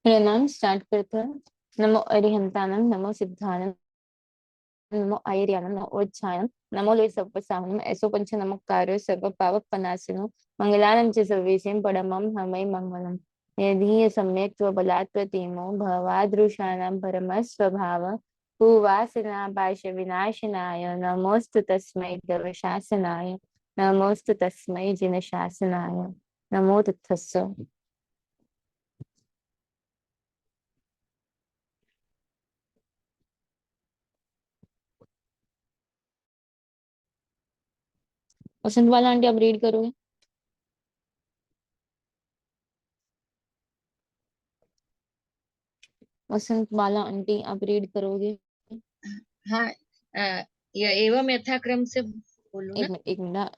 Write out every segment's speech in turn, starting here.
प्रणाम स्टार्ट करते हैं। नमो अरिहंतानम, नमो सिद्धानम, नमो आयर्यानम, नमो ओच्छानम, नमो ले सर्वसाहनम, ऐसो पंच नमोकारो सर्व पाप पनाशनो, मंगलानं च सर्वेशं परमं हमै मंगलम। यदि सम्यक् त्वबलात् प्रतीमो भवादृशानां परमस्वभाव भूवासना पाश विनाशनाय नमोस्तु तस्मै देवशासनाय, नमोस्तु तस्मै जिनशासनाय, नमो तत्सत्। वसंत वाला आंटी आप रीड करोगे? वसंत बाला आंटी आप रीड करोगे? हाँ, एवं यथाक्रम से बोलो ना। एक मिनट।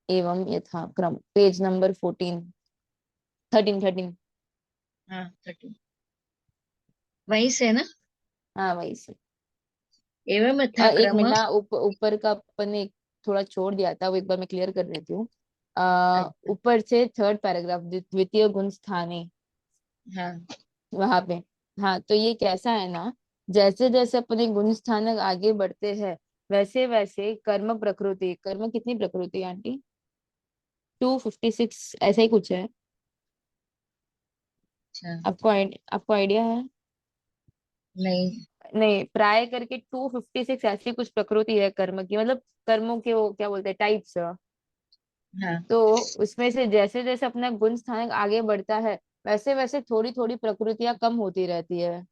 एवं यथाक्रम, पेज नंबर 14, 13। हाँ 13 वहीं से ना। हाँ वही से। एवं एक यथाक्रम। मिनट, ऊपर का अपन ने थोड़ा छोड़ दिया था, वो एक बार मैं क्लियर कर देती हूँ। अच्छा, ऊपर से थर्ड पैराग्राफ, द्वितीय गुण स्थाने, हाँ वहां पे। हाँ, तो ये कैसा है ना, जैसे जैसे अपने गुण स्थानक आगे बढ़ते हैं, वैसे वैसे कर्म प्रकृति, कर्म कितनी प्रकृति आंटी? 256 ऐसा ही कुछ है। अच्छा। आपको आइडिया है? नहीं। नहीं, प्राय करके 256 ऐसी कुछ प्रकृति है कर्म की, मतलब कर्मों के वो क्या बोलते हैं, टाइप्स। हाँ। तो उसमें से जैसे जैसे अपना गुण स्थान आगे बढ़ता है, वैसे वैसे थोड़ी थोड़ी प्रकृतियां कम होती रहती है।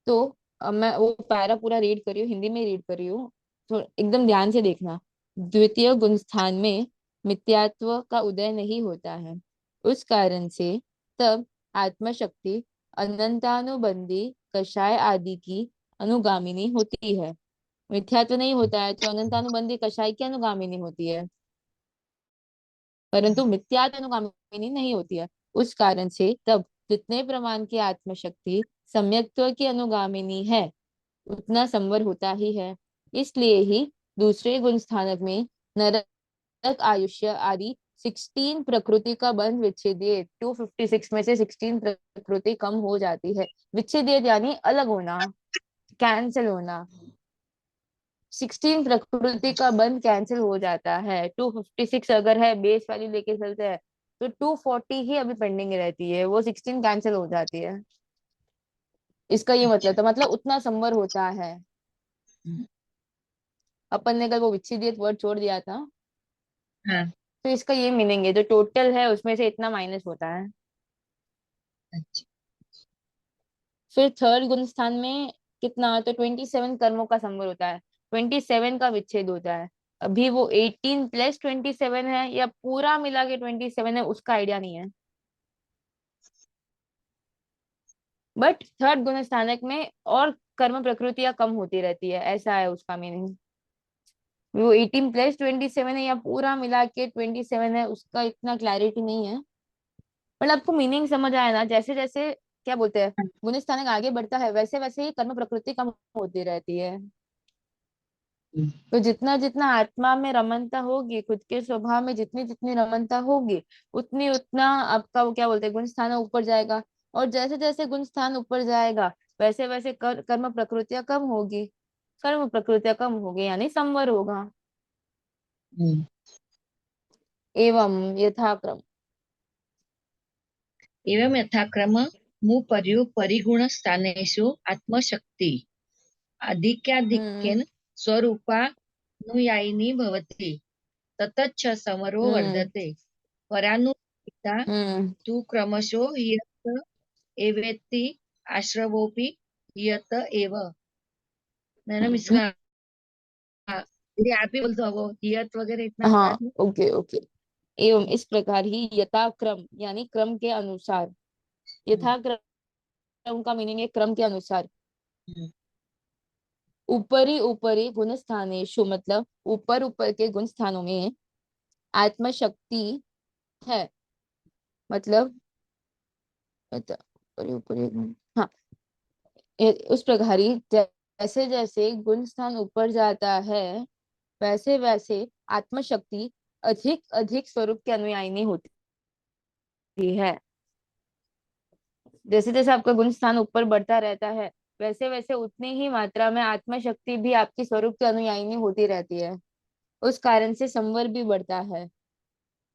तो अब मैं वो पैरा पूरा रीड कर रही हूँ, हिंदी में रीड कर रही हूँ, तो एकदम ध्यान से देखना। द्वितीय गुण स्थान में मिथ्यात्व का उदय नहीं होता है, उस कारण से तब आत्मशक्ति अनंतानुबंधी कषाय आदि की अनुगामिनी होती है। मिथ्यात्व नहीं होता है तो अनंतानुबंधी कषाय की अनुगामिनी होती है, परंतु मिथ्यात्व अनुगामिनी नहीं होती है। उस कारण से तब जितने प्रमाण की आत्मशक्ति सम्यक्त्व की अनुगामिनी है, उतना संवर होता ही है। इसलिए ही दूसरे गुण स्थानक में नरक, आयुष्य आदि 16 प्रकृति का बंध विच्छेदित, 256 में से 16 प्रकृति कम हो जाती है। विच्छेदित यानी अलग होना, कैंसिल होना। 16 प्रकृति का बंध कैंसिल हो जाता है। 256 अगर है, बेस वैल्यू लेके चलते हैं, तो 240 ही अभी पेंडिंग रहती है, वो 16 कैंसिल हो जाती है। इसका ये अच्छा। मतलब था, मतलब उतना संवर होता है। हम्म, अपन ने कल वो विच्छेदित वर्ड छोड़ दिया था, हाँ। तो इसका ये मीनिंग है, जो टोटल है उसमें से इतना माइनस होता है। अच्छा। फिर थर्ड गुण स्थान में कितना, तो 27 कर्मों का संवर होता है, 27 का विच्छेद होता है। अभी वो 18 प्लस 27 है या पूरा मिला के 27 है, उसका आइडिया नहीं है। बट थर्ड गुण स्थानक में और कर्म प्रकृतियां कम होती रहती है, ऐसा है उसका मीनिंग। वो 18 प्लस 27 है या पूरा मिला के 27 है, उसका इतना क्लैरिटी नहीं है। मतलब आपको मीनिंग समझ आया ना, जैसे जैसे क्या बोलते हैं, गुण स्थानक आगे बढ़ता है, वैसे वैसे ही कर्म प्रकृति कम होती रहती है। हम्म, तो जितना जितना आत्मा में रमनता होगी, खुद के स्वभाव में जितनी जितनी रमनता होगी, उतनी उतना आपका वो क्या बोलते हैं, गुण स्थान ऊपर जाएगा। और जैसे जैसे गुण स्थान ऊपर जाएगा, वैसे वैसे कर्म प्रकृतियां कम होगी। कर्म प्रकृतियां कम होगी यानी संवर होगा। हम्म। एवं यथाक्रम। एवं यथाक्रम परिगुण स्थानेषु आत्मशक्ति हम्म आधिक्याधिक्येन स्वरूपानुयायिनी भवति। ततच्च समरो हम्म वर्धते। परानुपीता हम्म तु क्रमशो हियत एवेति आश्रवोऽपि हियत एव। मैडम हम्म। इसका ये आप ही बोल दो, वो हियत वगैरह इतना हाँ, याद नहीं। Okay okay. एवं इस प्रकार ही यथाक्रम यानी क्रम के अनुसार। हम्म, यथाक्रम का मीनिंग है क्रम के अनुसार। हम्म, ऊपरी ऊपरी गुण स्थानेशु, मतलब ऊपर ऊपर के गुण स्थानों में आत्मशक्ति है। मतलब ऊपरी ऊपरी हाँ, उस प्रकार ही जैसे जैसे गुण स्थान ऊपर जाता है, वैसे वैसे आत्मशक्ति अधिक अधिक स्वरूप के अनुयायिनी होती है। जैसे जैसे आपका गुण स्थान ऊपर बढ़ता रहता है, वैसे वैसे उतनी ही मात्रा में आत्मा शक्ति भी आपकी स्वरूप की अनुयायिनी होती रहती है। उस कारण से संवर भी बढ़ता है।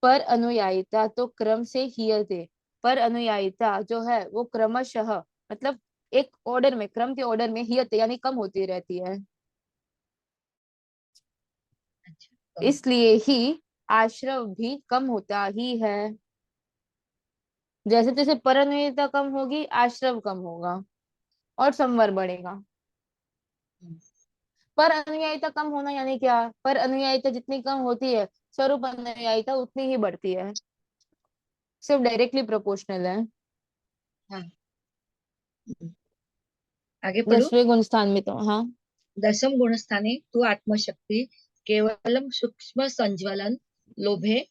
पर अनुयायिता तो क्रम से हीयते, पर अनुयायिता जो है वो क्रमशः, मतलब एक ऑर्डर में, क्रम के ऑर्डर में हीयते यानी कम होती रहती है। अच्छा, कम। इसलिए ही आश्रव भी कम होता ही है। जैसे जैसे पर अनुयायिता कम होगी, आश्रव कम होगा और संवर बढ़ेगा। हम्म, पर अनुयायिता कम होना यानी क्या? पर अनुयायिता जितनी कम होती है, स्वरूप अनुयायिता उतनी ही बढ़ती है। सिर्फ डायरेक्टली प्रोपोर्शनल है। हाँ। हम्म, आगे पढ़ो। 10वें गुण स्थान में तो हाँ। दशम गुणस्थाने तु आत्मशक्ति केवलं सूक्ष्म संज्वलन लोभे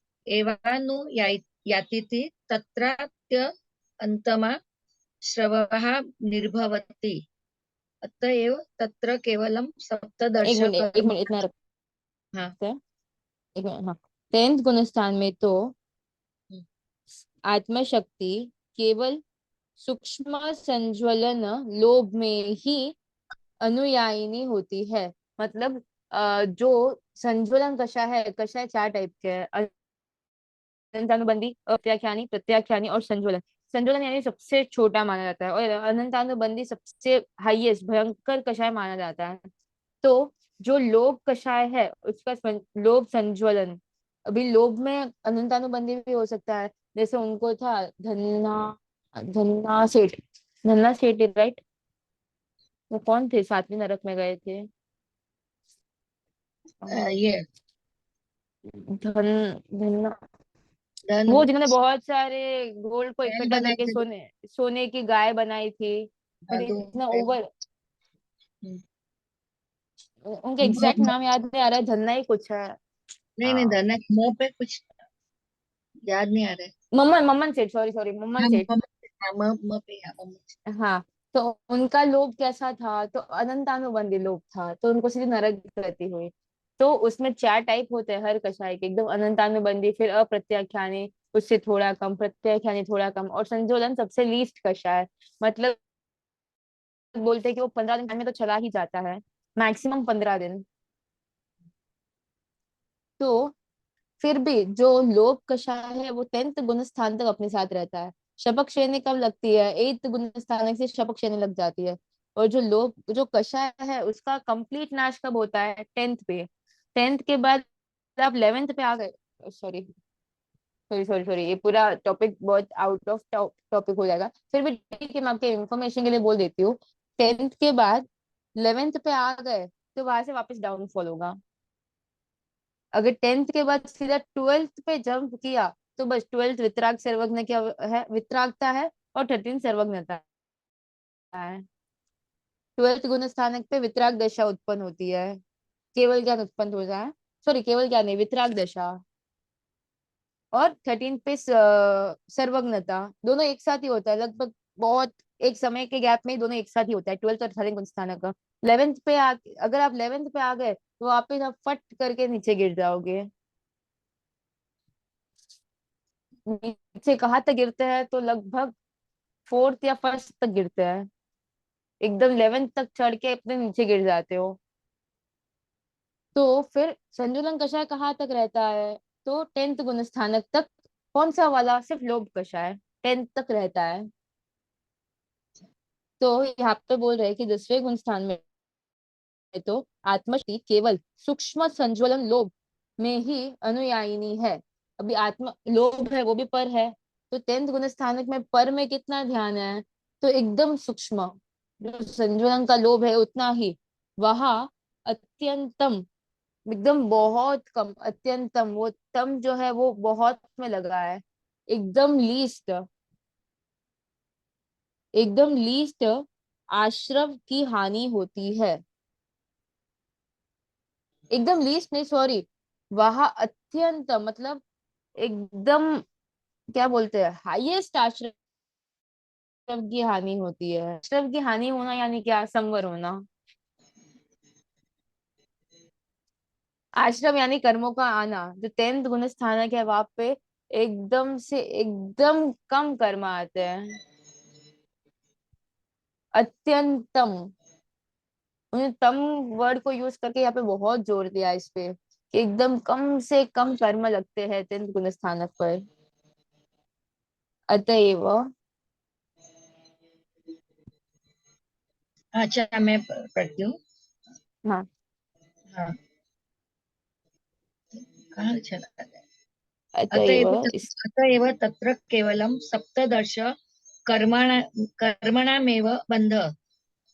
यातीति तत्रात्य अंतमा श्रवः निर्भवति। अतएव तत्र केवलं एक मिनट, एक सप्तदर्शकर्म। मिनट, इतना हाँ। रखते हैं। एक मिनट, हाँ। 10th गुण स्थान में तो हम्म, आत्मशक्ति केवल सूक्ष्म संज्वलन लोभ में ही अनुयायिनी होती है। मतलब जो संज्वलन कषाय है, कषाय 4 टाइप के हैं: अनंतानुबंधी, अप्रत्याख्यानी, प्रत्याख्यानी और संज्वलन। संज्वलन यानी सबसे छोटा माना जाता है, और अनंतानुबंधी सबसे हाईएस्ट भयंकर कषाय माना जाता है। तो जो लोभ कषाय है उसका लोभ संज्वलन, अभी लोभ में अनंतानुबंधी भी हो सकता है। जैसे उनको था धन्ना, धन्ना सेठ, धन्ना सेठ, राइट? वो कौन थे, 7वीं नरक में गए थे? ये धन धन्ना, धन वो जिन्होंने बहुत सारे गोल्ड को महल इकट्ठा बनाए करके थे। सोने सोने की गाय बनाई थी। मुझे दो इतना महल। ओवर, हम्म, उनका एग्जैक्ट नाम याद नहीं आ रहा है, धन्ना ही कुछ है। नहीं नहीं, धन मुंह पे कुछ याद नहीं आ रहा है। मम्मन, मम्मन सेठ, सॉरी सॉरी, मम्मन हाँ, सेठ। हाँ, पे हाँ, हाँ। तो उनका लोभ कैसा था? तो अनंतानुबंधी लोभ था, तो उनको सीधी नरक गति हुई। तो उसमें 4 टाइप होते हैं हर कषाय के, एकदम अनंतानुबंधी, फिर अप्रत्याख्यानी, उससे थोड़ा कम, प्रत्याख्यानी थोड़ा कम, और संशोधन सबसे लीस्ट कषाय। मतलब बोलते हैं कि वो 15 दिन में तो चला ही जाता है, मैक्सिमम 15 दिन। तो फिर भी जो लोभ कषाय है वो 10th गुण स्थान तक अपने साथ रहता है। शपक श्रेणी कब लगती है? 8th गुण स्थान से शपक श्रेणी लग जाती है। और जो लोभ, जो कषाय है, उसका कंप्लीट नाश कब होता है? 10th पे। 10th के बाद आप 11th पे आ गए। सॉरी सॉरी सॉरी सॉरी, ये पूरा टॉपिक बहुत आउट ऑफ टॉपिक हो जाएगा, फिर भी ठीक है, मैं आपके इंफॉर्मेशन के लिए बोल देती हूँ। 10th के बाद 11th पे आ गए तो वहां से वापस डाउनफॉल होगा। अगर 10th के बाद सीधा 12th पे जंप किया तो बस 12th वितराग सर्वज्ञ क्या है, वितरागता है, और 13 सर्वज्ञता है। 12th गुण स्थानक पे वितराग दशा उत्पन्न होती है, केवल ज्ञान उत्पन्न हो जाए। सॉरी, केवल ज्ञान नहीं, वितराग दशा। और 13 पे सर्वज्ञता, दोनों एक साथ ही होता है लगभग, बहुत एक समय के गैप में ही दोनों एक साथ ही होता है, 12th और 13 गुण स्थानक का। 11th पे अगर आप 11th पे आ गए तो वापिस आप फट करके नीचे गिर जाओगे। नीचे कहाँ तक गिरते हैं? तो लगभग 4th या 1st तक गिरते हैं, एकदम 11th तक चढ़ के अपने नीचे गिर जाते हो। तो फिर संतुलन कषाय कहाँ तक रहता है? तो 10th गुण स्थानक तक। कौन सा वाला? सिर्फ लोभ कषाय 10th तक रहता है। तो यहाँ पे बोल रहे हैं कि 10वें गुण स्थान में तो आत्मशक्ति केवल सूक्ष्म संज्वलन लोभ में ही अनुयायिनी है। अभी आत्म लोभ है वो भी पर है, तो 10th गुण स्थानक में पर में कितना ध्यान है? तो एकदम सूक्ष्म, जो संज्वलन का लोभ है उतना ही, वहां अत्यंतम, एकदम बहुत कम, अत्यंतम, वो तम जो है वो बहुत में लगा है, एकदम लीस्ट, एकदम लीस्ट आश्रव की हानि होती है। एकदम लीस्ट नहीं, सॉरी, वहां अत्यंत मतलब एकदम, क्या बोलते हैं, हाईएस्ट आश्रव की हानि होती है। आश्रव की हानि होना यानी क्या? संवर होना। आश्रम यानी कर्मों का आना। जो 10th गुण स्थानक है वहां पे एकदम से एकदम कम कर्म आते हैं। अत्यंतम। उन्हें तम वर्ड को यूज करके यहाँ पे बहुत जोर दिया इस पे कि एकदम कम से कम कर्म लगते हैं अत्यंत गुणस्थानक पर। अतएव। अच्छा, मैं पढ़ती हूँ। हाँ। हाँ, कहाँ चला गया? अतएव इस। अतएव तत्र केवलं सप्तदश कर्मण कर्मणामेव बन्ध,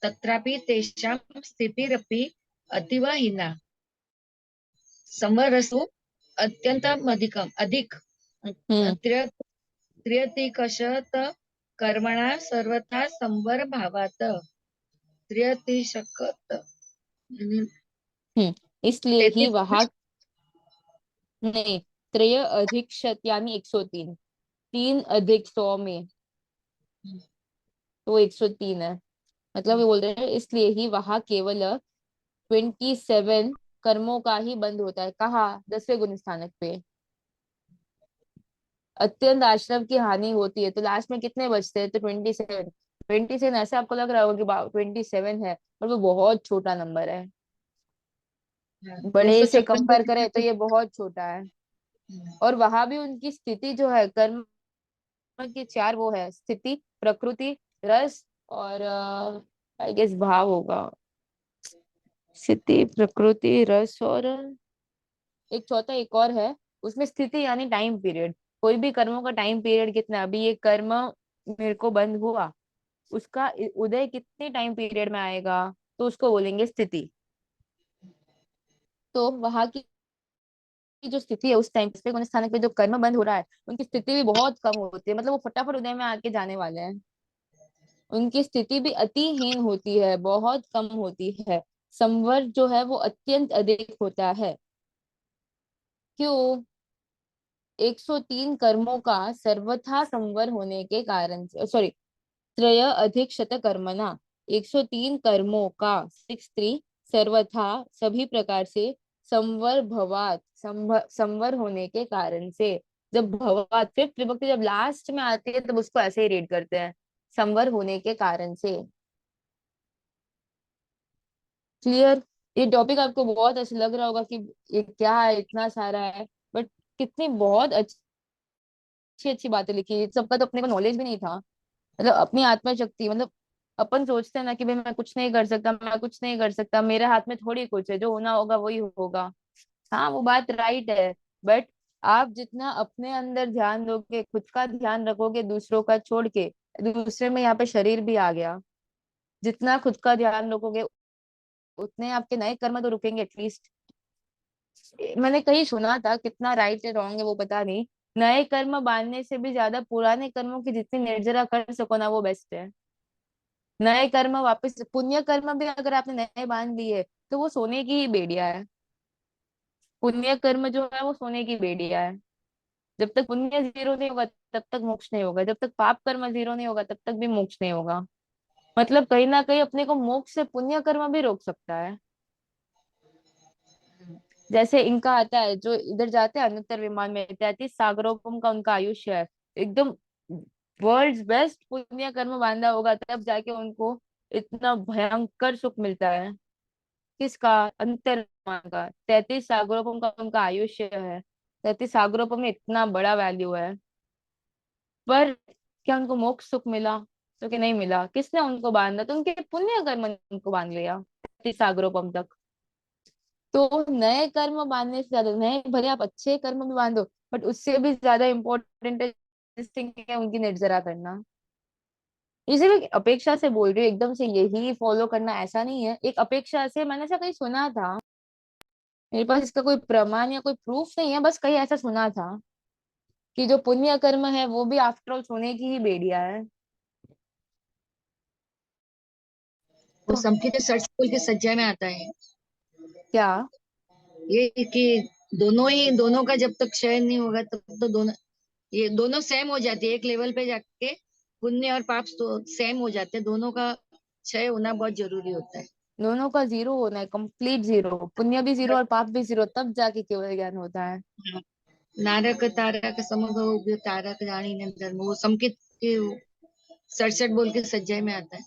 तत्रापि तेषां स्थितिरपि अतीव हीना, संवरसु अत्यन्तम् अधिक हम्म। त्र्यतिकशत कर्मणा सर्वथा संवर भावात्, त्र्यतिशत इसलिए ही वहां। 33। नहीं, त्रय अधिक शत यानी 103। 3 अधिक 100 में तो 103 है। मतलब ये बोल रहे हैं इसलिए ही वहां केवल 27 कर्मों का ही बंद होता है। कहाँ? 10वें गुण स्थानक पे। अत्यंत आश्रम की हानि होती है तो लास्ट में कितने बचते हैं? तो 27। 27 ऐसे आपको लग रहा होगा कि 27 है, पर वो बहुत छोटा नंबर है। दो बड़े सौ से छप्पन कंपेयर करें तो ये बहुत छोटा है। और वहां भी उनकी स्थिति जो है कर्म की चार वो है, स्थिति, प्रकृति, रस और आई गेस भाव होगा। स्थिति, प्रकृति, रस और एक चौथा एक और है। उसमें स्थिति यानी टाइम पीरियड। कोई भी कर्मों का टाइम पीरियड कितना, अभी ये कर्म मेरे को बंद हुआ, उसका उदय कितने टाइम पीरियड में आएगा, तो उसको बोलेंगे स्थिति। तो वहां की जो स्थिति है उस टाइम पे उन स्थानक पे जो कर्म बंद हो रहा है उनकी स्थिति भी बहुत कम होती है, मतलब वो फटाफट उदय में आके जाने वाले हैं। उनकी स्थिति भी अतिहीन होती है, बहुत कम होती है। संवर जो है वो अत्यंत अधिक होता है। क्यों? 103 कर्मों का सर्वथा संवर होने के कारण से, सॉरी, त्रय अधिक शत कर्मणा, 103 कर्मों का 63 सर्वथा सभी प्रकार से संवर भवात, संवर होने के कारण से। जब भवात फिफ्थ विभक्ति जब लास्ट में आती है तब उसको ऐसे ही रीड करते हैं, संवर होने के कारण से। क्लियर? ये टॉपिक आपको बहुत अच्छा लग रहा होगा कि ये क्या है, इतना सारा है, बट कितनी बहुत अच्छी अच्छी बातें लिखी है। सबका तो अपने को नॉलेज भी नहीं था। मतलब अपनी आत्मा शक्ति, मतलब अपन सोचते हैं ना कि भाई मैं कुछ नहीं कर सकता, मैं कुछ नहीं कर सकता, मेरे हाथ में थोड़ी कुछ है, जो होना होगा वही होगा। हाँ, वो बात राइट है। बट आप जितना अपने अंदर ध्यान दोगे, खुद का ध्यान रखोगे दूसरों का छोड़ के, दूसरे में यहाँ पे शरीर भी आ गया, जितना खुद का ध्यान रखोगे उतने आपके नए कर्म तो रुकेंगे एटलीस्ट। मैंने कहीं सुना था, कितना राइट है रॉन्ग है वो पता नहीं, नए कर्म बांधने से भी ज्यादा पुराने कर्मों की जितनी निर्जरा कर सको ना वो बेस्ट है। नए कर्म वापस, पुण्य कर्म भी अगर आपने नए बांध लिए तो वो सोने की ही बेड़िया है। पुण्य कर्म जो है वो सोने की बेड़िया है। जब तक पुण्य जीरो नहीं होगा तब तक मोक्ष नहीं होगा, जब तक पाप कर्म जीरो नहीं होगा तब तक भी मोक्ष नहीं होगा। मतलब कहीं ना कहीं अपने को मोक्ष से पुण्य कर्म भी रोक सकता है। जैसे इनका आता है जो इधर जाते हैं अनुत्तर विमान में, 33 सागरों का उनका आयुष्य है। एकदम वर्ल्ड्स बेस्ट पुण्य कर्म बांधा होगा तब जाके उनको इतना भयंकर सुख मिलता है। किसका? अंतर का। 33 सागरों का उनका आयुष्य है। 33 सागरों में इतना बड़ा वैल्यू है। पर क्या उनको मोक्ष सुख मिला? तो कि नहीं मिला। किसने उनको बांधा? तो उनके पुण्य कर्म ने उनको बांध लिया 33 सागरों तक। तो नए कर्म बांधने से ज्यादा, नए भले आप अच्छे कर्म भी बांधो, बट उससे भी ज्यादा इम्पोर्टेंट है this thing है उनकी निर्जरा करना। इसे मैं अपेक्षा से बोल रही हूँ, एकदम से यही फॉलो करना ऐसा नहीं है, एक अपेक्षा से। मैंने ऐसा कहीं सुना था, मेरे पास इसका कोई प्रमाण या कोई प्रूफ नहीं है, बस कहीं ऐसा सुना था कि जो पुण्य कर्म है वो भी आफ्टर ऑल सोने की ही बेड़िया है। वो तो समझित सर्च बोल के सज्जा में आता है। क्या? ये कि दोनों का जब तक क्षय नहीं होगा तब तो दोनों, ये दोनों सेम हो जाती है एक लेवल पे जाके। पुण्य और पाप तो सेम हो जाते हैं, दोनों का क्षय होना बहुत जरूरी होता है। दोनों का जीरो होना है, कंप्लीट जीरो, पुण्य भी जीरो और पाप भी जीरो, तब जाके केवल ज्ञान होता है। नारक तारक समभव उभय तारक रानी ने धर्म, वो संकित के 67 बोल के सज्जय में आता है।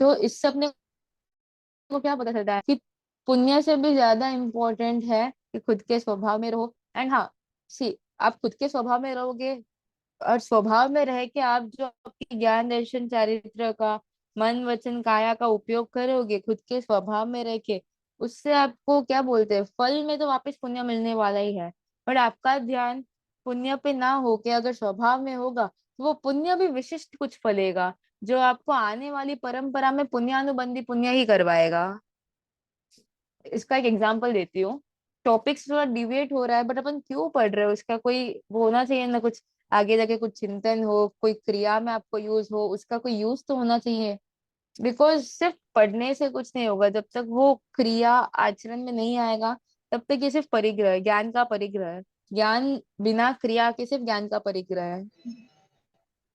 तो इससे अपने को क्या पता चलता है कि पुण्य से भी ज्यादा इम्पोर्टेंट है कि खुद के स्वभाव में रहो। एंड हाँ, सी, आप खुद के स्वभाव में रहोगे और स्वभाव में रह के आप जो आपकी ज्ञान दर्शन चारित्र का, मन वचन काया का उपयोग करोगे खुद के स्वभाव में रह के, उससे आपको क्या बोलते हैं, फल में तो वापस पुण्य मिलने वाला ही है। पर आपका ध्यान पुण्य पे ना होके अगर स्वभाव में होगा तो वो पुण्य भी विशिष्ट कुछ फलेगा, जो आपको आने वाली परंपरा में पुण्यानुबंधी पुण्य ही करवाएगा। इसका एक एग्जांपल देती हूँ। टॉपिक्स थोड़ा डिविएट हो रहा है, बट अपन क्यों पढ़ रहे हो, उसका कोई वो होना चाहिए ना, कुछ आगे जाके कुछ चिंतन हो, कोई क्रिया में आपको यूज हो, उसका कोई यूज तो होना चाहिए। बिकॉज सिर्फ पढ़ने से कुछ नहीं होगा, जब तक वो क्रिया आचरण में नहीं आएगा तब तक ये सिर्फ परिग्रह है, ज्ञान का परिग्रह है। ज्ञान बिना क्रिया के सिर्फ ज्ञान का परिग्रह है।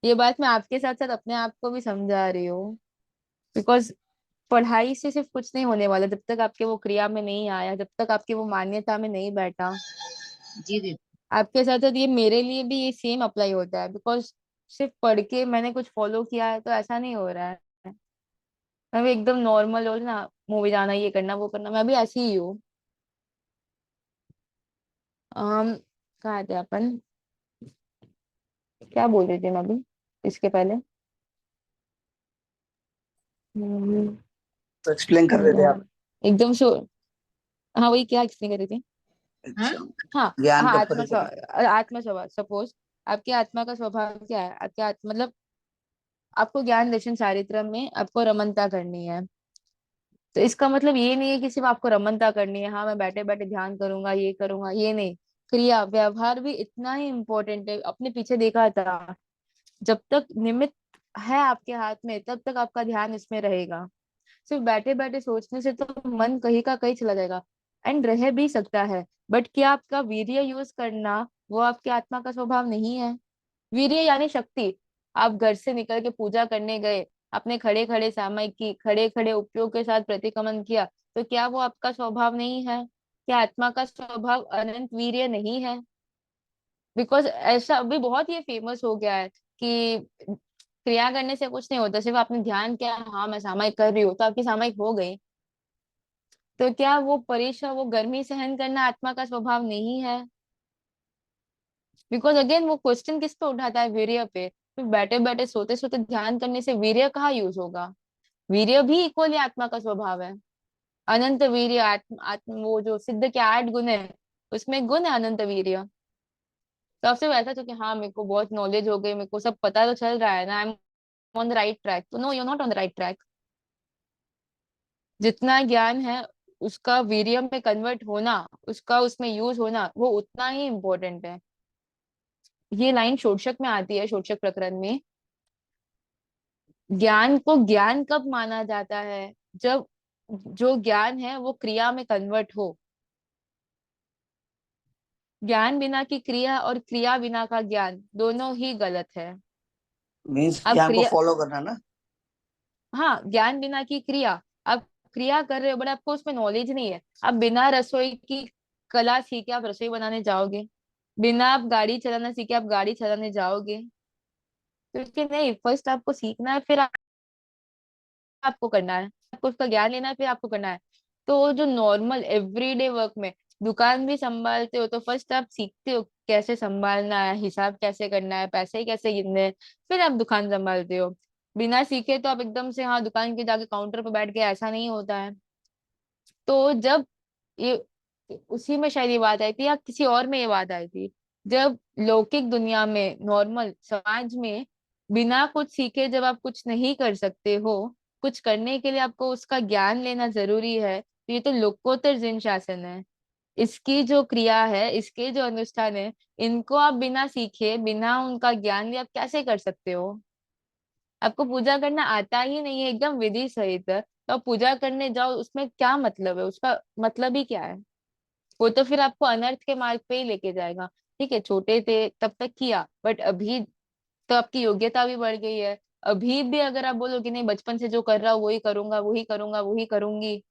ये बात मैं आपके साथ साथ अपने आप को भी समझा रही हूँ। बिकॉज पढ़ाई से सिर्फ कुछ नहीं होने वाला जब तक आपके वो क्रिया में नहीं आया, जब तक आपकी वो मान्यता में नहीं बैठा। जी दीदी। आपके साथ साथ ये मेरे लिए भी ये सेम अप्लाई होता है। बिकॉज सिर्फ पढ़ के मैंने कुछ फॉलो किया है तो ऐसा नहीं हो रहा है। मैं भी एकदम नॉर्मल हो ना, मूवी जाना, ये करना वो करना, मैं भी ऐसी ही हूँ। हम कहाँ थे अपन, क्या बोल रहे थे मैं अभी इसके पहले। हम्म, तो एक्सप्लेन कर रहे थे यार आप। एकदम शो, हाँ वही, क्या एक्सप्लेन कर रही थी। हाँ। अच्छा। हाँ, ज्ञान हाँ, का आत्मा परिचय। आत्मा स्वभाव, सपोज आपकी आत्मा का स्वभाव क्या है, आपके आत्मा मतलब आपको ज्ञान दर्शन चारित्र में आपको रमनता करनी है। तो इसका मतलब ये नहीं है कि सिर्फ आपको रमनता करनी है, हाँ मैं बैठे बैठे ध्यान करूंगा ये करूंगा, ये नहीं। क्रिया व्यवहार भी इतना ही इम्पोर्टेंट है। अपने पीछे देखा था, जब तक निमित्त है आपके हाथ में तब तक आपका ध्यान इसमें रहेगा। सिर्फ बैठे बैठे सोचने से तो मन कहीं का कहीं चला जाएगा। एंड रह भी सकता है, बट क्या आपका वीर्य यूज करना वो आपकी आत्मा का स्वभाव नहीं है। वीर्य यानी शक्ति। आप घर से निकल के पूजा करने गए, आपने खड़े खड़े सामयिक की, खड़े खड़े उपयोग के साथ प्रतिक्रमण किया, तो क्या वो आपका स्वभाव नहीं है? क्या आत्मा का स्वभाव अनंत वीर्य नहीं है? बिकॉज ऐसा अभी बहुत ये फेमस हो गया है कि क्रिया करने से कुछ नहीं होता, सिर्फ आपने ध्यान किया, हाँ मैं सामयिक कर रही हूँ तो आपकी सामयिक हो गई। तो क्या वो परीक्षा, वो गर्मी सहन करना आत्मा का स्वभाव नहीं है? बिकॉज अगेन वो क्वेश्चन किस पे उठाता है, वीर्य पे। फिर बैठे बैठे सोते सोते ध्यान करने से वीर्य कहाँ यूज होगा? वीर्य भी इक्वली आत्मा का स्वभाव है। अनंत वीर्य, आत्म आत्म वो जो सिद्ध के 8 गुण है, उसमें एक गुण है अनंत वीर्य। तो आपसे वैसा तो कि हाँ मेरे को बहुत नॉलेज हो गई, मेरे को सब पता तो चल रहा है ना, I am on the right track, तो no, you not on the right track. जितना ज्ञान है उसका वीर्य में कन्वर्ट होना, उसका उसमें यूज होना, वो उतना ही इम्पोर्टेंट है। ये लाइन शोडशक में आती है, शोडशक प्रकरण में। ज्ञान को ज्ञान कब माना जाता है? जब जो ज्ञान है वो क्रिया में कन्वर्ट हो। ज्ञान बिना की क्रिया और क्रिया बिना का ज्ञान दोनों ही गलत है। मीन्स अब ज्ञान को क्रिया, फॉलो करना ना। हाँ ज्ञान बिना की क्रिया। आप क्रिया कर रहे हो बट आपको उसमें नॉलेज नहीं है। आप बिना रसोई की कला सीखे आप रसोई बनाने जाओगे? बिना आप गाड़ी चलाना सीखे आप गाड़ी चलाने जाओगे? क्योंकि नहीं, फर्स्ट आपको सीखना है, फिर आपको करना है, आपको उसका ज्ञान लेना है, फिर आपको करना है। तो जो नॉर्मल एवरीडे वर्क में दुकान भी संभालते हो तो फर्स्ट आप सीखते हो कैसे संभालना है, हिसाब कैसे करना है, पैसे कैसे गिनने हैं, फिर आप दुकान संभालते हो। बिना सीखे तो आप एकदम से हाँ दुकान के जाके काउंटर पर बैठ के, ऐसा नहीं होता है। तो जब ये, उसी में शायद ये बात आई थी या किसी और में ये बात आई थी, जब लौकिक दुनिया में, नॉर्मल समाज में बिना कुछ सीखे जब आप कुछ नहीं कर सकते हो, कुछ करने के लिए आपको उसका ज्ञान लेना जरूरी है, तो ये तो लोकोत्तर जिन शासन है। इसकी जो क्रिया है, इसके जो अनुष्ठान है, इनको आप बिना सीखे, बिना उनका ज्ञान लिए आप कैसे कर सकते हो? आपको पूजा करना आता ही नहीं है एकदम विधि सहित, तो आप पूजा करने जाओ, उसमें क्या मतलब है, उसका मतलब ही क्या है? वो तो फिर आपको अनर्थ के मार्ग पे ही लेके जाएगा। ठीक है, छोटे थे तब तक किया, बट अभी तो आपकी योग्यता भी बढ़ गई है। अभी भी अगर आप बोलो कि नहीं बचपन से जो कर रहा हूँ वही करूंगा, वही करूंगा, वही करूंगी,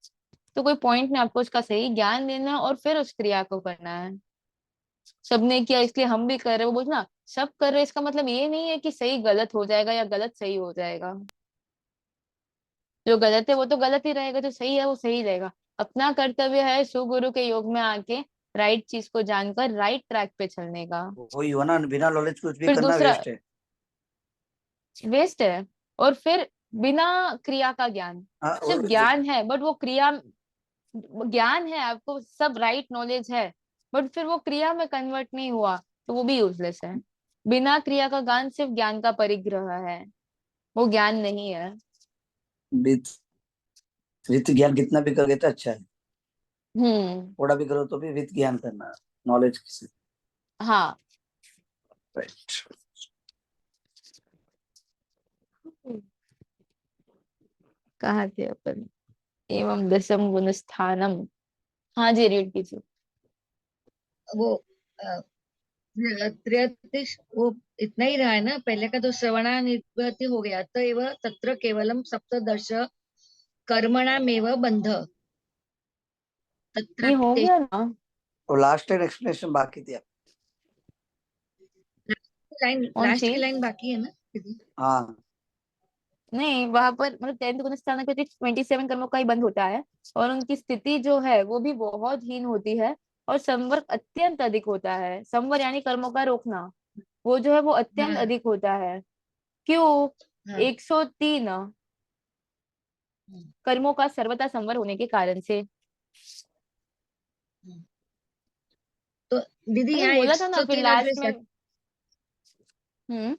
तो कोई पॉइंट नहीं। आपको उसका सही ज्ञान लेना है और फिर उस क्रिया को करना है। सबने किया इसलिए हम भी कर रहे हैं, वो बोलना सब कर रहे हैं, इसका मतलब ये नहीं है कि सही गलत हो जाएगा या गलत सही हो जाएगा। जो गलत है वो तो गलत ही रहेगा, जो सही है वो सही रहेगा। अपना कर्तव्य है सुगुरु के योग में आके राइट चीज को जानकर राइट ट्रैक पे चलने का। वही हो ना, बिना नॉलेज कुछ भी फिर करना दूसरा वेस्ट है। वेस्ट है। और फिर बिना क्रिया का ज्ञान, हाँ, सिर्फ और ज्ञान है बट वो क्रिया, ज्ञान है आपको सब राइट नॉलेज है, बट फिर वो क्रिया में कन्वर्ट नहीं हुआ तो वो भी यूजलेस है। बिना क्रिया का ज्ञान सिर्फ ज्ञान का परिग्रह है, वो ज्ञान नहीं है। विथ विथ ज्ञान कितना भी करोगे तो अच्छा है। हम्म। थोड़ा भी करो तो भी विथ ज्ञान करना, नॉलेज से। हाँ। राइट। कहाँ थे अपन? एवं दशम गुण स्थानम। हाँ जी, रीड कीजिए। वो त्रयतिश वो इतना ही रहा है ना, पहले का तो श्रवणा निवृत्ति हो गया, तो एव तत्र केवलम सप्तदश कर्मणामेव बंध ये हो तत्रापि गया ना? तो लास्ट टाइम एक्सप्लेनेशन बाकी थी। लाइन, कौन लास्ट सी? की लाइन बाकी है ना दीदी? हाँ, नहीं, वहां पर मतलब 10th गुण स्थान पे 27 कर्मों का ही बंद होता है, और उनकी स्थिति जो है वो भी बहुत हीन होती है, और संवर्ग अत्यंत अधिक होता है। संवर यानी कर्मों का रोकना, वो जो है वो अत्यंत हाँ अधिक होता है। क्यों? हाँ। 103 हम्म, कर्मों का सर्वथा संवर होने के कारण से। हम्म। तो दीदी मैंने यहाँ बोला था ना, फिर 103 और फिर लास्ट में। हम्म।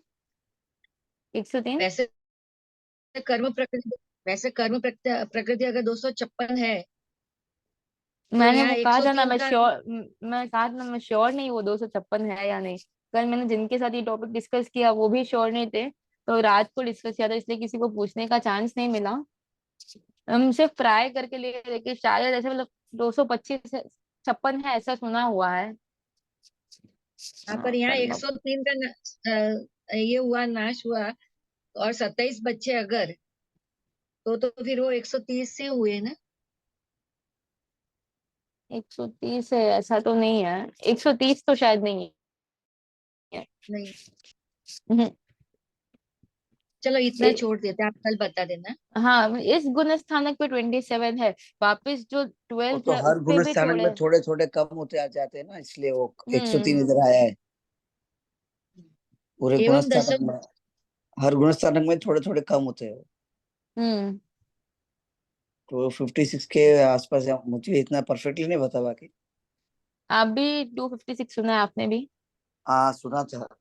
103। वैसे कर्म प्रकृति, वैसे कर्म प्रकृति प्रकृति अगर 256 है, तो मैंने यहाँ वो कहा था ना, 103 मैं का। श्योर, मैं कहा था ना मैं श्योर नहीं वो 256 है या नहीं। कल मैंने जिनके साथ ये टॉपिक डिस्कस किया वो भी श्योर नहीं थे, तो रात को डिस्कस किया था, इसलिए किसी को पूछने का चांस नहीं मिला। हम सिर्फ ट्राई करके लिए लेकिन शायद ऐसे मतलब 225 56 है ऐसा सुना हुआ है। हाँ, हाँ, पर यहाँ कर्म। 103 का ये हुआ, नाश हुआ, और 27 बच्चे अगर, तो फिर वो 130 से हुए ना? 130 है ऐसा तो नहीं है, 130 तो शायद नहीं है। नहीं, हम्म। चलो इतना ए- छोड़ देते हैं, आप कल बता देना। हाँ, इस गुण स्थानक पे 27 है। वापस जो वो 12th तो है हर उस पे गुण भी स्थानक में थोड़े। थोड़े थोड़े कम होते आ जाते हैं ना, इसलिए वो 103 हम्म। इधर आया है। पूरे गुण एवं स्थानक दशम, में, हर गुण स्थानक में थोड़े थोड़े कम होते हैं। हम्म। तो 56 के आसपास है, मुझे इतना परफेक्टली नहीं पता बाकी। आप भी 256 सुना है आपने भी? हाँ, सुना था।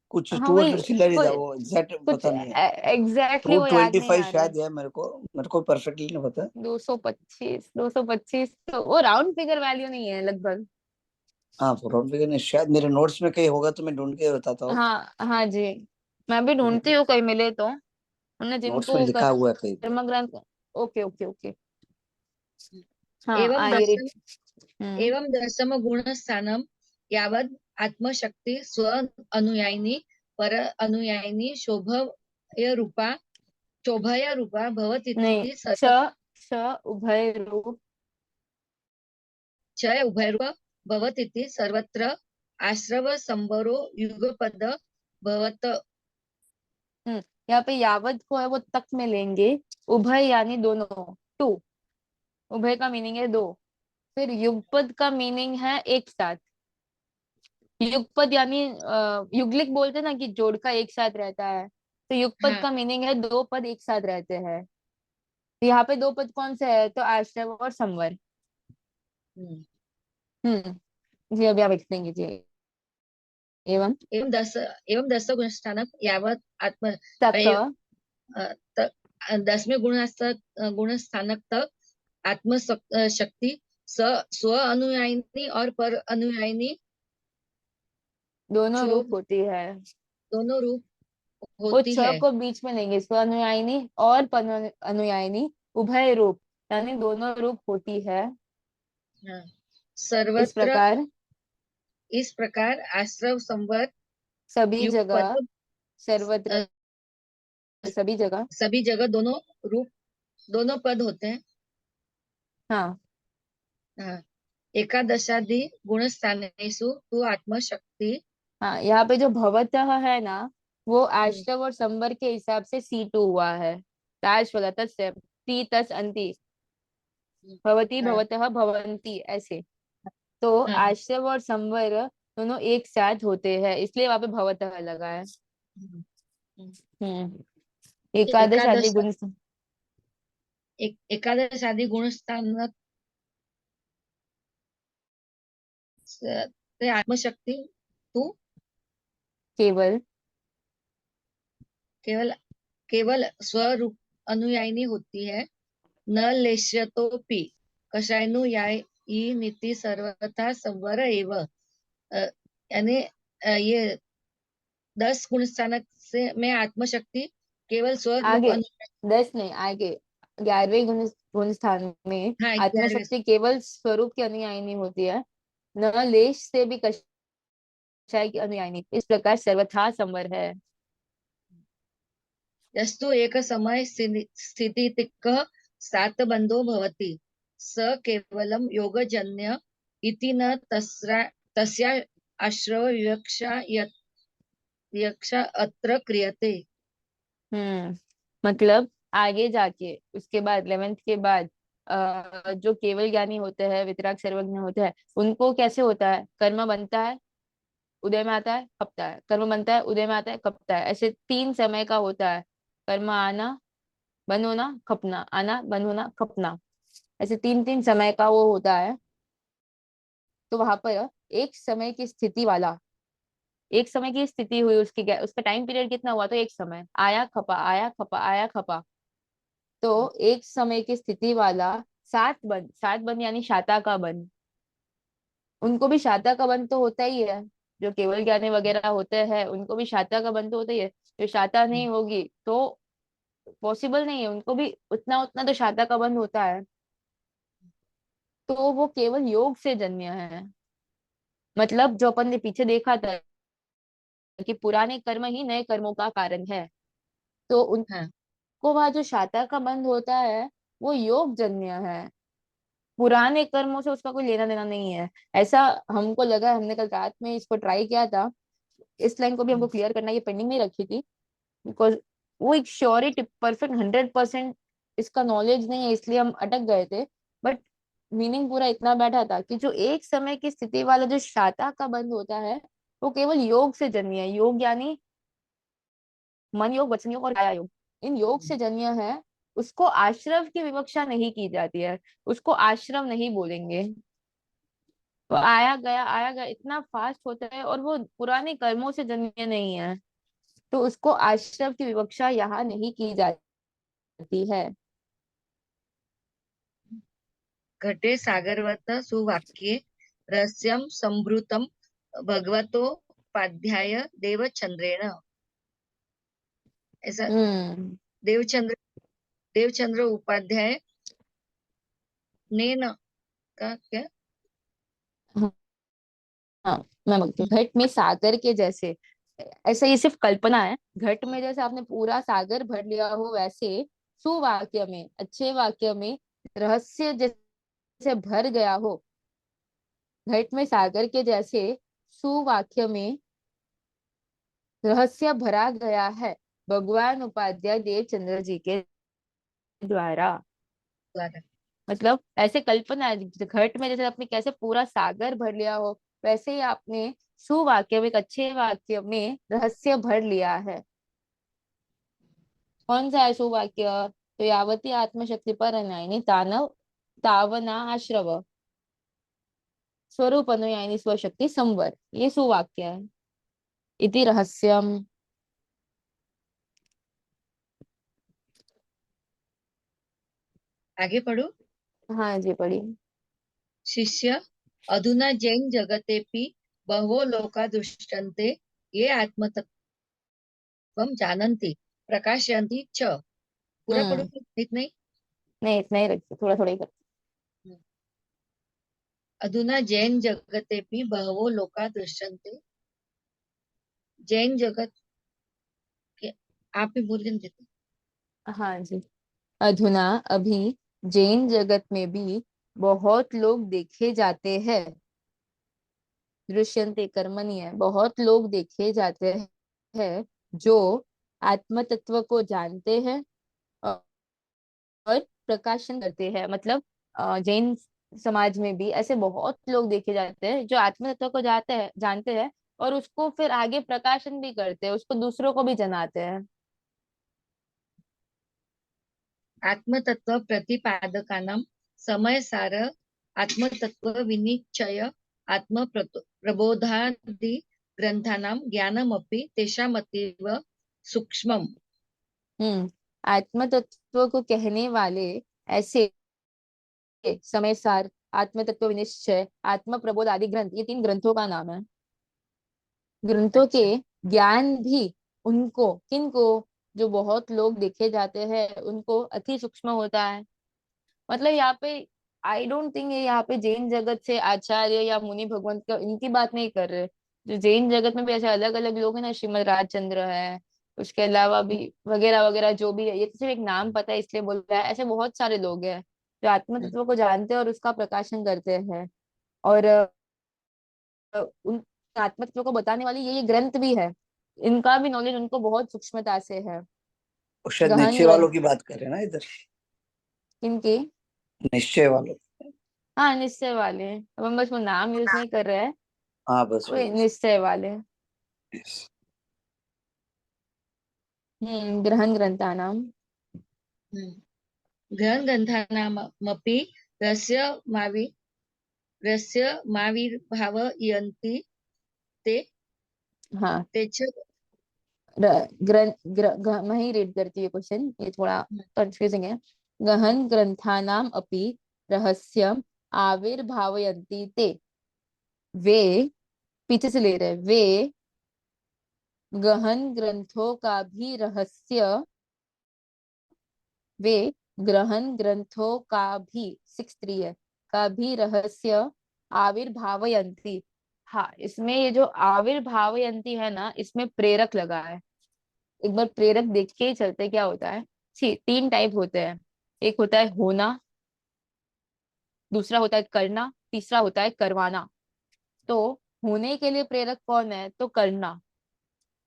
कुछ हाँ टू वही, हंड्रेड चिल्लर ही था, कुछ वो एग्जैक्ट कुछ पता नहीं है। एग्जैक्टली टू वो याद ट्वेंटी नहीं फाइव आ रहा है। शायद है, मेरे को परफेक्टली नहीं पता। 225 तो वो राउंड फिगर वैल्यू नहीं है लगभग। हाँ, राउंड फिगर नहीं, शायद मेरे नोट्स में कहीं होगा तो मैं ढूंढ के बताता हूँ। हाँ हाँ जी, मैं भी ढूंढती हूँ कहीं मिले तो। उन्हें नोट्स में जिनको लिखा हुआ है कहीं पे। कर्म ग्रंथ। Okay okay okay. हाँ एवं आइए दशम, रीड। हम्म। एवं दशम गुण स्थानम यावद आत्मशक्ति स्व अनुयायिनी पर अनुयायिनी शोभय रूपा, शोभय रूपा नहीं, भवतीति च सर्व, च उभय रूप। क्षय उभयर्व भवतीति सर्वत्र आश्रव संवरो युगपद भवत। यहाँ पे यावत को है वो तक में लेंगे। उभय यानी दोनों, टू। उभय का मीनिंग है दो। फिर युगपद का मीनिंग है एक साथ। युगपद यानी युगलिक बोलते हैं ना कि जोड़ का एक साथ रहता है, तो युगपद हाँ। का मीनिंग है दो पद एक साथ रहते हैं। तो यहाँ पे दो पद कौन से है? तो आश्रय और संवर। हम्म। जी अभी आप एक्सप्लेन कीजिए। एवं एवं दस गुणस्थानक यावत आत्म तक। अ, त- 10वें गुण स्थानक तक आत्म शक्ति स्व अनुयायिनी और पर अनुयायिनी दोनों रूप क्षोभ होती है। दोनों रूप वो होती छ है। को बीच में लेंगे, स्व अनुयायिनी और पर अनुयायिनी। उभय रूप यानी दोनों रूप होती है। हाँ। इस सर्वत्र, प्रकार इस प्रकार आश्रव संवर सभी जगह, युगपद सर्वत्र, अ, सभी जगह। सभी जगह दोनों रूप, दोनों पद होते हैं। हाँ। हाँ। एकादशादि गुण स्थानेषु तु आत्मशक्ति। हाँ, यहाँ पे जो भवतः है ना, वो हम्म, आश्रव और संवर के हिसाब से C2 हुआ है। लास्ट वाला था स्टेप। ती तस अंति, भवती हाँ भवतः भवंती, ऐसे। तो हाँ आश्रव और संवर दोनों एक साथ होते हैं, इसलिए वहां पे भवतः लगा है। हम्म, हम्म। एकादश आदि एकादश गुण। एकादश आदि गुणस्थान ते आत्मशक्ति तू केवल केवल केवल स्वरूप अनुयायिनी होती है, न लेश्यतोपि कषायनुयायी नीति सर्वथा संवर एव। यानी ये 10 गुण स्थानक से में आत्मशक्ति केवल स्वरूप आगे 10 नहीं, आगे 11वें गुण स्थान में हाँ 11वें। आत्मशक्ति केवल स्वरूप की अनुयायिनी होती है, न लेश से भी कषाय की अनुयायिनी, इस प्रकार सर्वथा संवर है। यस्तु एक समय स्थितितिक्कः सातबन्धो भवति, स केवलं योगजन्य इति न तस्या आश्रव विवक्षा अत्र क्रियते। मतलब आगे जाके उसके बाद 11th के बाद जो केवल ज्ञानी होते हैं, वितराग सर्वज्ञ होते हैं, उनको कैसे होता है, कर्म बनता है, उदय में आता है, खपता है, कर्म बनता है, उदय में आता है, खपता है, ऐसे 3 समय का होता है। कर्म आना, बंद होना, खपना, आना, बंद होना, खपना, ऐसे 3 3 समय का वो होता है। तो वहां पर एक समय की स्थिति वाला, एक समय की स्थिति हुई उसकी, उसका टाइम पीरियड कितना हुआ, तो एक समय आया खपा, आया खपा, आया खपा। तो एक समय की स्थिति वाला 7 बंद, 7 बंद यानी शाता का बंद, उनको भी शाता का बंद तो होता ही है। जो केवल ज्ञानी वगैरह होते हैं उनको भी शाता का बंद तो होता ही है। जो शाता नहीं होगी तो पॉसिबल नहीं है, उनको भी उतना उतना तो शाता का बंद होता है। तो वो केवल योग से जन्य है। मतलब जो अपन ने पीछे देखा था कि पुराने कर्म ही नए कर्मों का कारण है, तो हाँ उनको वहां जो शाता का बंद होता है वो योग जन्य है, पुराने कर्मों से उसका कोई लेना देना नहीं है। ऐसा हमको लगा, हमने कल रात में इसको ट्राई किया था, इस लाइन को भी हमको क्लियर करना, ये पेंडिंग में रखी थी, बिकॉज वो एक श्योरिटी परफेक्ट 100% इसका नॉलेज नहीं है, इसलिए हम अटक गए थे। बट मीनिंग पूरा इतना बैठा था कि जो एक समय की स्थिति वाला जो शाता का बंद होता है वो केवल योग से जन्य है। योग यानी मन योग, वचन योग और काया योग, इन योग से जन्य है। उसको आश्रव की विवक्षा नहीं की जाती है, उसको आश्रम नहीं बोलेंगे। वो आया गया इतना फास्ट होता है और वो पुराने कर्मों से जन्य नहीं है, तो उसको आश्रम की विवक्षा यहाँ नहीं की जाती है। घटे सागरवत सुवाक्ये रहस्यं संभृतं भगवतोपाध्याय देवचंद्रेण। ऐसा हम्म। देवचंद्र देवचंद्र उपाध्याय ने न का क्या। हाँ, मैं बोलती हूँ, घट में सागर के जैसे, ऐसा ये सिर्फ कल्पना है। घट में जैसे आपने पूरा सागर भर लिया हो, वैसे सुवाक्य में, अच्छे वाक्य में रहस्य जैसे भर गया हो। घट में सागर के जैसे सुवाक्य में रहस्य भरा गया है, भगवान उपाध्याय देवचंद्र जी के द्वारा। द्वारा। मतलब ऐसे कल्पना है, घट में जैसे आपने कैसे पूरा सागर भर लिया हो, वैसे ही आपने सुवाक्य में, एक अच्छे वाक्य में रहस्य भर लिया है। कौन सा है सुवाक्य, तो यावती आत्मशक्ति पर अनुयायिनी तानव तावना आश्रव, स्वरूप अनुयायिनी स्वशक्ति संवर, ये सुवाक्य है। इति रहस्यम। आगे पढ़ो। हाँ जी, पढ़ी। शिष्य अधुना जैन जगतेपि बहवो लोका दृष्टन्ते, ये आत्मतत्त्वं जानन्ति प्रकाशयन्ति च। पूरा पढ़ो हम्म। इतना ही। नहीं, इतना ही रखते, थोड़ा थोड़ा ही करते। अधुना जैन जगतेपि बहवो लोका दृश्यन्ते। जैन जगत के आप ही बोल देते। हाँ जी। अधुना अभी जैन जगत में भी बहुत लोग देखे जाते हैं। दृश्यंते कर्मणि है, बहुत लोग देखे जाते हैं जो आत्म तत्व को जानते हैं और प्रकाशन करते हैं। मतलब जैन समाज में भी ऐसे बहुत लोग देखे जाते हैं जो आत्म तत्व को जानते हैं और उसको फिर आगे प्रकाशन भी करते हैं, उसको दूसरों को भी जनाते हैं। आत्मतत्व प्रतिपादकानां समयसार आत्मतत्व विनिश्चय आत्म प्रबोधादि ग्रंथानां ज्ञानमपि तेषामतीव सूक्ष्मम्। आत्म तत्व को कहने वाले ऐसे समय सार, आत्म तत्व विनिश्चय, आत्म प्रबोध आदि ग्रंथ, ये 3 ग्रंथों का नाम है। ग्रंथों के अच्छा। ज्ञान भी उनको, किनको, जो बहुत लोग देखे जाते हैं उनको अति सूक्ष्म होता है। मतलब यहाँ पे आई डोंट थिंक ये यहाँ पे जैन जगत से आचार्य या मुनि भगवंत का इनकी बात नहीं कर रहे। जो जैन जगत में भी ऐसे अलग अलग लोग हैं ना, श्रीमद राजचंद्र है, उसके अलावा भी वगैरह वगैरह जो भी है, ये तो सिर्फ एक नाम पता है इसलिए बोल रहा है, ऐसे बहुत सारे लोग हैं जो आत्म तत्व को जानते हैं और उसका प्रकाशन करते हैं। और उन आत्म तत्व को बताने वाली ये ग्रंथ भी है, इनका भी नॉलेज उनको बहुत सूक्ष्मता से है। वो शायद गहन निश्चय ग्रंथ वालों की बात कर रहे हैं ना इधर, इनके, निश्चय वालों। हाँ निश्चय वाले हैं। अब हम बस वो नाम यूज नहीं कर रहे हैं, हाँ बस वो वही। निश्चय वाले। Yes. ग्रहण ग्रंथानाम। ग्रन्थानामपि रस्यमाविर्भावयन्ति ते हाँ, ते च। मैं ही रीड करती हूँ क्वेश्चन, ये थोड़ा कंफ्यूजिंग है। गहन ग्रंथानाम अपि रहस्यम आविर्भावयन्ति ते, वे, पीछे से ले रहे हैं, वे गहन ग्रंथों का भी रहस्य, वे ग्रहण ग्रंथों का भी, 6 3 है, का भी रहस्य आविर्भावयंती। हाँ, इसमें ये जो आविर्भावयंती है ना, इसमें प्रेरक लगा है। एक बार प्रेरक देख के ही चलते हैं क्या होता है। 3 टाइप होते हैं। एक होता है होना, दूसरा होता है करना, तीसरा होता है करवाना। तो होने के लिए प्रेरक कौन है? तो करना।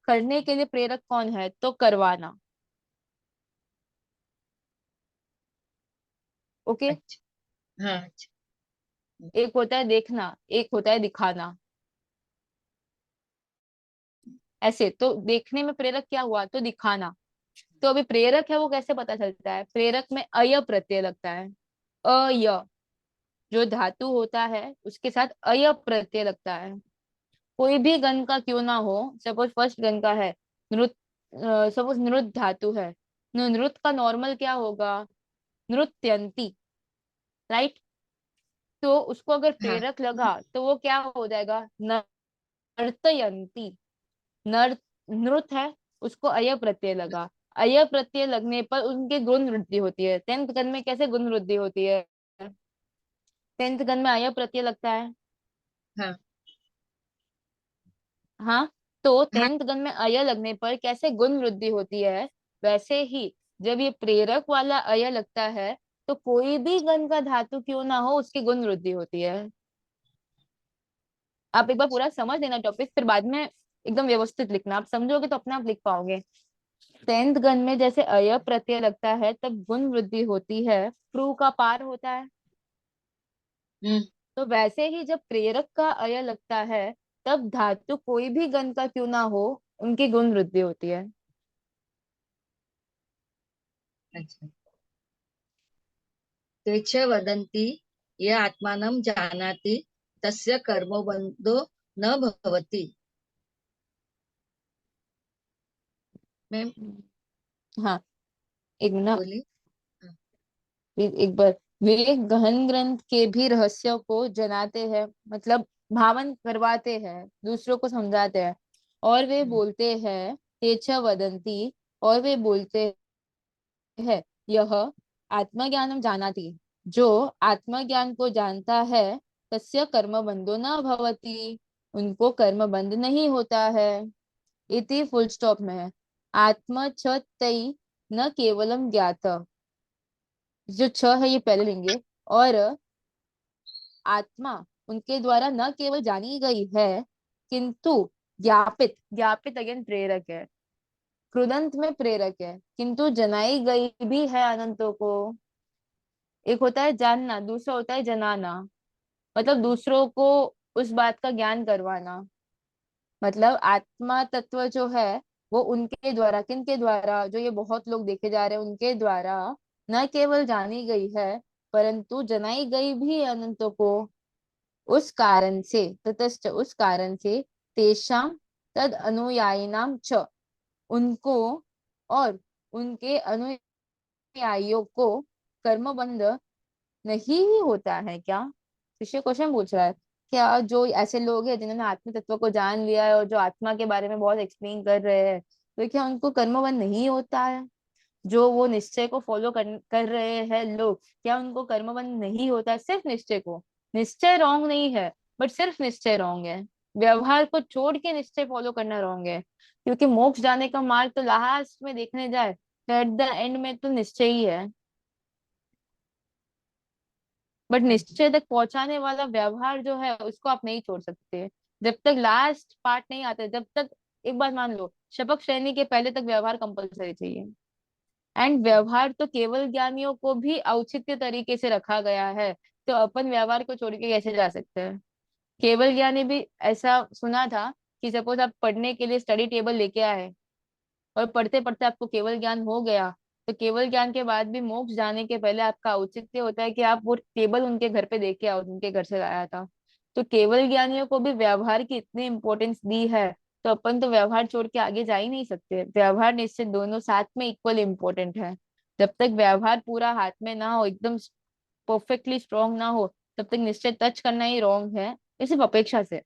करने के लिए प्रेरक कौन है? तो करवाना। ओके। अच्छा। हाँ अच्छा। एक होता है देखना, एक होता है दिखाना। ऐसे तो देखने में प्रेरक क्या हुआ? तो दिखाना। तो अभी प्रेरक है वो कैसे पता चलता है? प्रेरक में अय प्रत्यय लगता है। अय, जो धातु होता है उसके साथ अय प्रत्यय लगता है। कोई भी गण का क्यों ना हो, सपोज फर्स्ट गण का है नृत, सपोज नृत धातु है, नृत का नॉर्मल क्या होगा? नृत्यंती, राइट। तो उसको अगर हाँ प्रेरक लगा तो वो क्या हो जाएगा? नर्तयंती। नर, नृत है, उसको अय प्रत्यय लगा। अय प्रत्यय लगने पर उनके गुण वृद्धि होती है। 10th गण में कैसे गुण वृद्धि होती है? 10th गण में अय प्रत्यय लगता है। हाँ हाँ, तो हाँ। 10th गण में अय लगने पर कैसे गुण वृद्धि होती है, वैसे ही जब ये प्रेरक वाला अय लगता है तो कोई भी गण का धातु क्यों ना हो उसकी गुण वृद्धि होती है। आप एक बार पूरा समझ लेना टॉपिक, फिर बाद में एकदम व्यवस्थित लिखना। आप समझोगे तो अपने आप लिख पाओगे। 10th गण में जैसे अय प्रत्यय लगता है तब गुण वृद्धि होती है, प्रू का पार होता है। हम्म। तो वैसे ही जब प्रेरक का अय लगता है तब धातु कोई भी गण का क्यों ना हो उनकी गुण वृद्धि होती है। अच्छा। ते च वदन्ति ये आत्मानं जानाति तस्य कर्मबन्धो न भवति। मैम हाँ, एक मिनट, बोलिए। हाँ। एक बार। वे गहन ग्रंथ के भी रहस्यों को जनाते हैं, मतलब भावन करवाते हैं, दूसरों को समझाते हैं। और वे हम्म। बोलते हैं, तेच वदंती, और वे बोलते हैं, यह आत्मज्ञानम जानाति, जो आत्मज्ञान को जानता है, तस्य कर्म बंधो न भवति, उनको कर्म बंध नहीं होता है। इति फुल स्टॉप में है। आत्म छ तई न केवलम ज्ञात, जो छ है ये पहले लेंगे, और आत्मा उनके द्वारा न केवल जानी गई है किंतु ज्ञापित, ज्ञापित अगेन प्रेरक है, कृदंत में प्रेरक है, किंतु जनाई गई भी है अनंतों को। एक होता है जानना, दूसरा होता है जनाना। मतलब दूसरों को उस बात का ज्ञान करवाना। मतलब आत्मा तत्व जो है वो उनके द्वारा, किनके द्वारा, जो ये बहुत लोग देखे जा रहे हैं उनके द्वारा न केवल जानी गई है, परंतु जनाई गई भी है अनंतों को। उस कारण से, ततश्च उस कारण से, तेषां तद अनुयायिनाम च, उनको और उनके अनुयायियों को कर्मबंध नहीं ही होता है क्या? शिष्य क्वेश्चन पूछ रहा है, क्या जो ऐसे लोग हैं जिन्होंने आत्म तत्व को जान लिया है और जो आत्मा के बारे में बहुत एक्सप्लेन कर रहे हैं, तो क्या उनको कर्मबंध नहीं होता है? जो वो निश्चय को फॉलो कर रहे हैं लोग, क्या उनको कर्मबंध नहीं होता है? सिर्फ निश्चय को, निश्चय रॉन्ग नहीं है, बट सिर्फ निश्चय रॉन्ग है। व्यवहार को छोड़ के निश्चय फॉलो करना रॉन्ग है, क्योंकि मोक्ष जाने का मार्ग तो लास्ट में देखने जाए तो एट द एंड में तो निश्चय ही है। बट हाँ निश्चय तक पहुंचाने वाला व्यवहार जो है उसको आप नहीं छोड़ सकते। जब तक लास्ट पार्ट नहीं आता, जब तक, एक बात मान लो, शपथ श्रेणी के पहले तक व्यवहार कंपलसरी चाहिए। एंड व्यवहार तो केवल ज्ञानियों को भी औचित्य तरीके से रखा गया है, तो अपन व्यवहार को छोड़ के कैसे जा सकते हैं? केवल ज्ञानी भी, ऐसा सुना था कि सपोज आप पढ़ने के लिए स्टडी टेबल लेके आए और पढ़ते पढ़ते आपको केवल ज्ञान हो गया, तो केवल ज्ञान के बाद भी मोक्ष जाने के पहले आपका औचित्य होता है कि आप वो टेबल उनके घर पे दे के आओ, उनके घर से लाया था। तो केवल ज्ञानियों को भी व्यवहार की इतनी इंपॉर्टेंस दी है, तो अपन तो व्यवहार छोड़ के आगे जा ही नहीं सकते। व्यवहार निश्चय दोनों साथ में इक्वल इम्पोर्टेंट है। जब तक व्यवहार पूरा हाथ में ना हो, एकदम परफेक्टली स्ट्रांग ना हो, तब तक निश्चय टच करना ही रॉन्ग है, ये सिर्फ अपेक्षा से।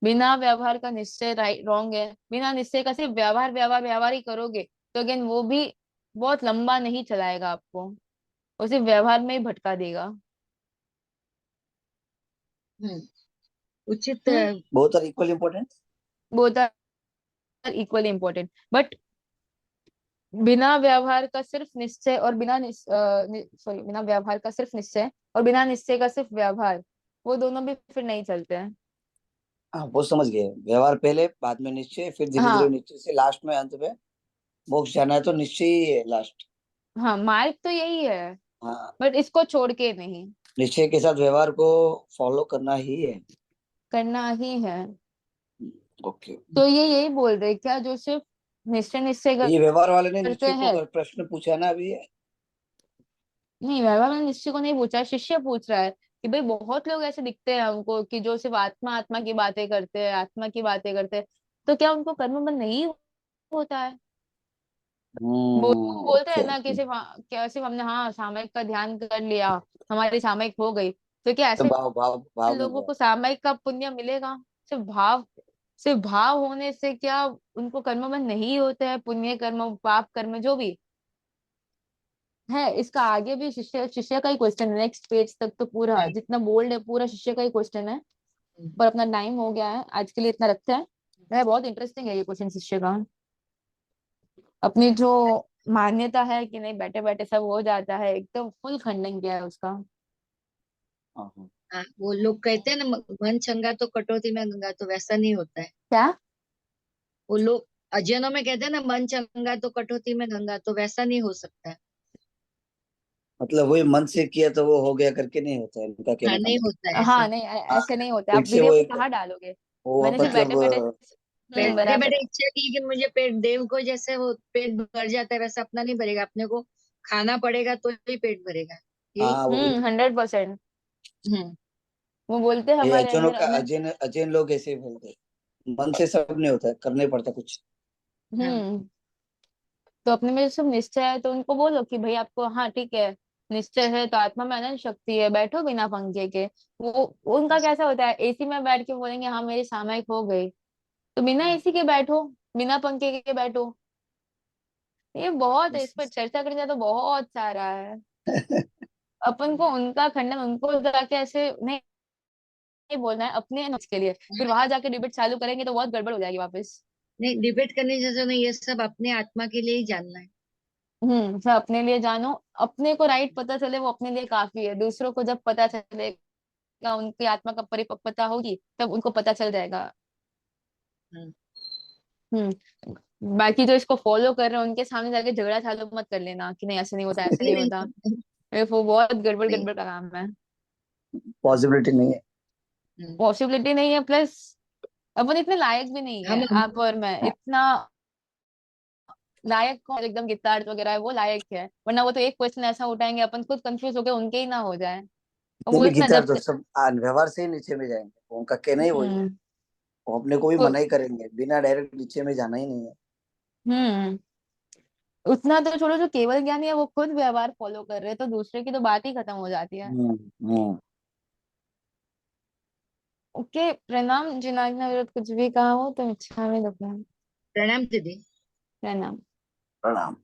बिना व्यवहार का निश्चय राइट रॉन्ग है। बिना निश्चय का सिर्फ व्यवहार व्यवहार व्यवहार ही करोगे तो अगेन वो भी बहुत लंबा नहीं चलाएगा आपको, वो सिर्फ व्यवहार में ही भटका देगा। हम्म, उचित हम्म। Both are equal important. Both are equally important, but बिना व्यवहार का सिर्फ निश्चय और सॉरी, बिना व्यवहार का सिर्फ निश्चय और बिना निश्चय का सिर्फ व्यवहार, वो दोनों भी फिर नहीं चलते हैं। हाँ वो समझ गए, व्यवहार पहले बाद में निश्चय, फिर धीरे धीरे हाँ। निश्चय से लास्ट में अंत में मोक्ष जाना है तो निश्चय ही है लास्ट। हाँ, मार्ग तो यही है, हाँ, बट इसको छोड़ के नहीं, निश्चय के साथ व्यवहार को फॉलो करना ही है। करना ही है। ओके। तो ये यही बोल रहे क्या, जो सिर्फ निश्चय निश्चय ये व्यवहार वाले ने करते निश्चय को हैं? प्रश्न पूछा ना अभी। नहीं, वैभव ने निश्चय को नहीं पूछा, शिष्य पूछ रहा है कि भाई बहुत लोग ऐसे दिखते हैं हमको कि जो सिर्फ आत्मा आत्मा की बातें करते हैं, आत्मा की बातें करते हैं, तो क्या उनको कर्मबंध नहीं होता है? बोलते ओके हैं ना कि ओके। सिर्फ क्या सिर्फ हमने हाँ सामयिक का ध्यान कर लिया, हमारी सामयिक हो गई, तो क्या तो ऐसे भाव भाव भाव में लोगों गया। को सामयिक का पुण्य मिलेगा? सिर्फ भाव, सिर्फ भाव होने से क्या उनको कर्मबंध नहीं होते हैं? पुण्य कर्म पाप कर्म जो भी है, इसका आगे भी शिष्य शिष्य का ही क्वेश्चन है, नेक्स्ट पेज तक तो पूरा हाँ, जितना बोल्ड है पूरा शिष्य का ही क्वेश्चन है। पर अपना टाइम हो गया है, आज के लिए इतना रखते हैं। है बहुत इंटरेस्टिंग है ये क्वेश्चन शिष्य का। अपनी जो मान्यता है कि नहीं बैठे बैठे सब हो जाता है, एकदम फुल खंडन किया है उसका। हाँ हाँ। हाँ, वो लोग कहते हैं ना, मन चंगा तो कटौती में गंगा, तो वैसा नहीं होता है। क्या? वो लोग अध्ययनों में कहते हैं ना, मन चंगा तो कटौती में गंगा, तो वैसा नहीं हो सकता है। मतलब वही मन से किया तो वो हो गया करके नहीं होता है, उनका हाँ, कहने का नहीं मतलब। होता है ऐसा। हाँ नहीं, हाँ, ऐसे नहीं होता। फिर आप से वीडियो वो को एक, कहाँ डालोगे? वो मैंने सिर्फ बैठे मतलब बैठे। बैठे बैठे बराबर। इच्छा की कि मुझे पेट, देव को जैसे वो पेट भर जाता है वैसा अपना नहीं भरेगा, अपने को खाना पड़ेगा तो ही पेट भरेगा। यही। हाँ वो 100%। हम्म। वो बोलते हैं ये हमारे अजैनों अंदर का अनंत। अजैन अजैन लोग ऐसे ही बोलते हैं, मन से सब नहीं होता है, करना ही पड़ता कुछ। हाँ। हम्म। तो अपने में सब निश्चय है तो उनको बोलो कि भाई आपको, हाँ ठीक है, निश्चय है तो आत्मा में अनंत शक्ति है, बैठो बिना पंखे के। वो उनका कैसा होता है, एसी में बैठ के बोलेंगे हाँ मेरी सामयिक हो गई, तो बिना एसी के बैठो, बिना पंखे के बैठो। ये बहुत है, इस पर चर्चा करने तो बहुत सारा है। अपन को उनका खंडन, उनको जाके ऐसे नहीं नहीं बोलना है अपने नफ्स के लिए, फिर वहां जाके डिबेट चालू करेंगे तो बहुत गड़बड़ हो जाएगी वापस। नहीं, डिबेट करने जैसा नहीं, ये सब अपने आत्मा के लिए ही जानना है। सब अपने लिए जानो। अपने को राइट पता चले वो अपने लिए काफी है, दूसरों को जब पता चलेगा, उनकी आत्मा का परिपक्वता होगी तब उनको पता चल जाएगा। हाँ। हम्म। बाकी जो इसको फॉलो कर रहे हैं उनके सामने जाके झगड़ा चालू मत कर लेना कि नहीं ऐसे नहीं होता, ऐसे नहीं नहीं नहीं होता। वो बहुत गड़बड़ नहीं। गड़बड़ का काम है। पॉसिबिलिटी नहीं है। हम्म, पॉसिबिलिटी नहीं है, प्लस अपन इतने लायक भी नहीं है, हम आप और मैं इतना लायक कौन, एकदम गिटार वगैरह है वो लायक है, वरना वो तो एक क्वेश्चन ऐसा उठाएंगे अपन खुद कंफ्यूज होके उनके ही ना हो जाए। और इतने वो भी इतना गीतार जब तो सब व्यवहार से ही नीचे में जाएंगे, उनका कहना ही वही है। हम्म वो अपने को भी वो- मना ही करेंगे, बिना डायरेक्ट नीचे में जाना ही नहीं है। हम्म उतना तो छोड़ो, जो केवल ज्ञानी है वो खुद व्यवहार फॉलो कर रहे हैं, तो दूसरे की तो बात ही खत्म हो जाती है। हम्म। हम्म। ओके, प्रणाम जिनाग्न विरोध कुछ भी कहा हो तो इच्छा में दुखना। प्रणाम दीदी। प्रणाम। प्रणाम।